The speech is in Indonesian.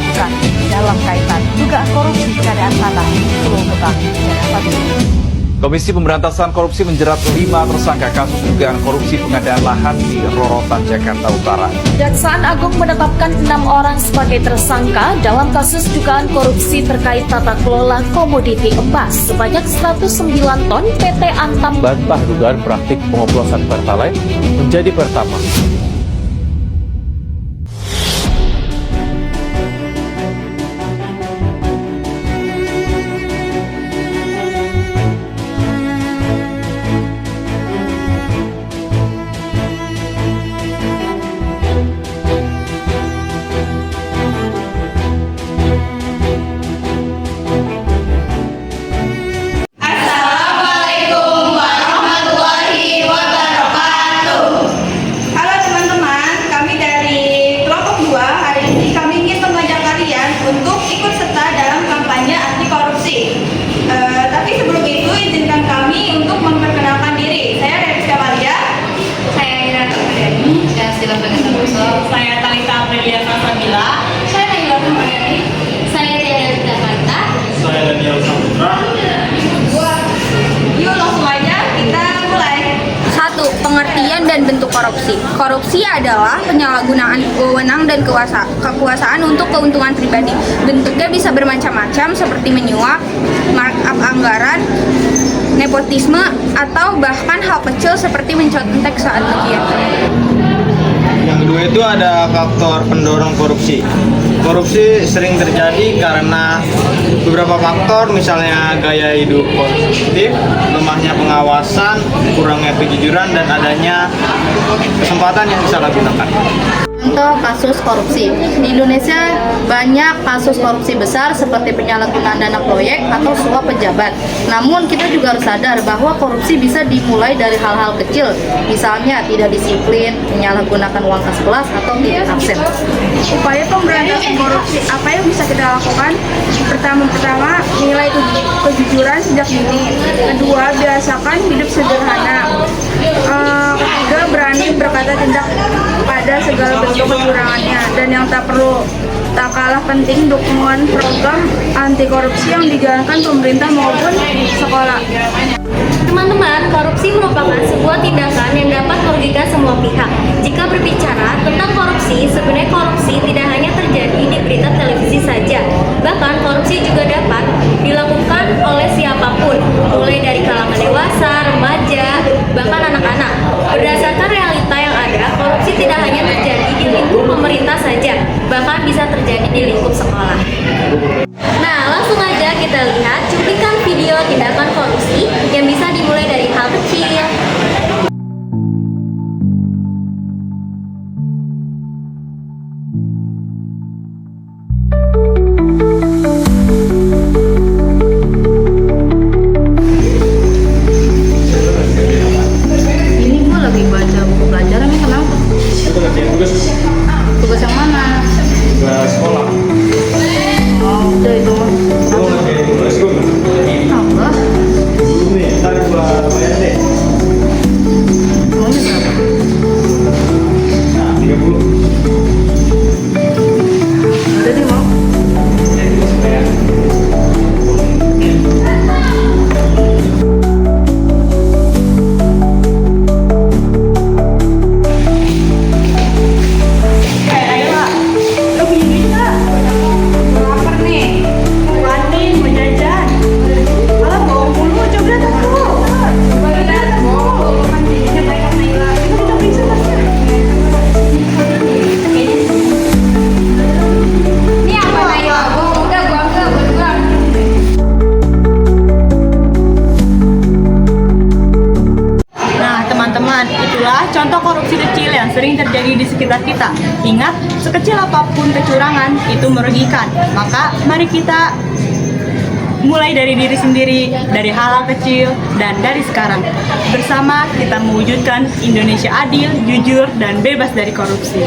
dilakukan dalam kaitan dugaan korupsi pengadaan tanah di Pulau Gebang, Jakarta Timur. Komisi Pemberantasan Korupsi menjerat 5 tersangka kasus dugaan korupsi pengadaan lahan di Rorotan, Jakarta Utara. Kejaksaan Agung menetapkan 6 orang sebagai tersangka dalam kasus dugaan korupsi terkait tata kelola komoditi emas sebanyak 109 ton PT Antam. Bantah dugaan praktik pengoplosan Pertalite menjadi pertama. Untuk ikut serta dalam kampanye anti korupsi. Tapi sebelum itu izinkan kami untuk memperkenalkan diri. Saya Rizka Malia. Saya Ira Ramadhani. Dan Sila Bagata Buso. Saya Talita Aprilia Sasabila. Saya Nayla Ramadhani. Saya Tiara Jakarta. Saya Daniel Saputra. Yuk langsung aja kita mulai. 1. Pengertian dan bentuk korupsi. Korupsi adalah penyalahgunaan wewenang dan kekuasaan untuk keuntungan pribadi. Bentuknya bisa bermacam-macam seperti menyuap, markup anggaran, nepotisme, atau bahkan hal kecil seperti mencontek saat ujian. Yang kedua itu ada faktor pendorong korupsi. Korupsi sering terjadi karena beberapa faktor, misalnya gaya hidup konsumtif, lemahnya pengawasan, kurangnya kejujuran, dan adanya kesempatan yang disalahgunakan. Contoh kasus korupsi. Di Indonesia banyak kasus korupsi besar seperti penyalahgunaan dana proyek atau suap pejabat. Namun kita juga harus sadar bahwa korupsi bisa dimulai dari hal-hal kecil, misalnya tidak disiplin, menyalahgunakan uang kas kelas, atau tidak absen. Upaya pemberantasan korupsi, apa yang bisa kita lakukan? Pertama, nilai kejujuran sejak dini. Kedua, biasakan hidup sederhana. Ketiga, berani berkata tidak pada segala bentuk kecurangannya. Dan yang tak kalah penting, dukungan program anti korupsi yang dijalankan pemerintah maupun sekolah. Teman-teman, korupsi merupakan sebuah tindakan yang dapat merugikan semua pihak. Jika berbicara tentang korupsi, sebenarnya korupsi tidak hanya terjadi di berita televisi saja. Bahkan korupsi juga dapat dilakukan oleh siapapun, mulai dari kalangan dewasa, remaja, bahkan anak-anak. Berdasarkan realita yang ada, korupsi tidak hanya terjadi di lingkup pemerintah saja, bahkan bisa terjadi di lingkup sekolah. Nah, langsung aja kita lihat cuplikan video tindakan korupsi yang bisa dimulai dari hal kecil. Ini gue lagi baca buku pelajaran, ini kenapa? Itu ngerjain tugas. Tugas yang mana? Tugas sekolah. Oh, udah itu mah. Itu ngerjain tugas gue. Apa? Belum nih, ntar buat bayar deh. Maunya berapa? Nah, 30. Udah deh, mau. Jadi bayar. Itulah contoh korupsi kecil yang sering terjadi di sekitar kita. Ingat, sekecil apapun kecurangan itu merugikan. Maka mari kita mulai dari diri sendiri, dari hal-hal kecil, dan dari sekarang. Bersama kita mewujudkan Indonesia adil, jujur, dan bebas dari korupsi.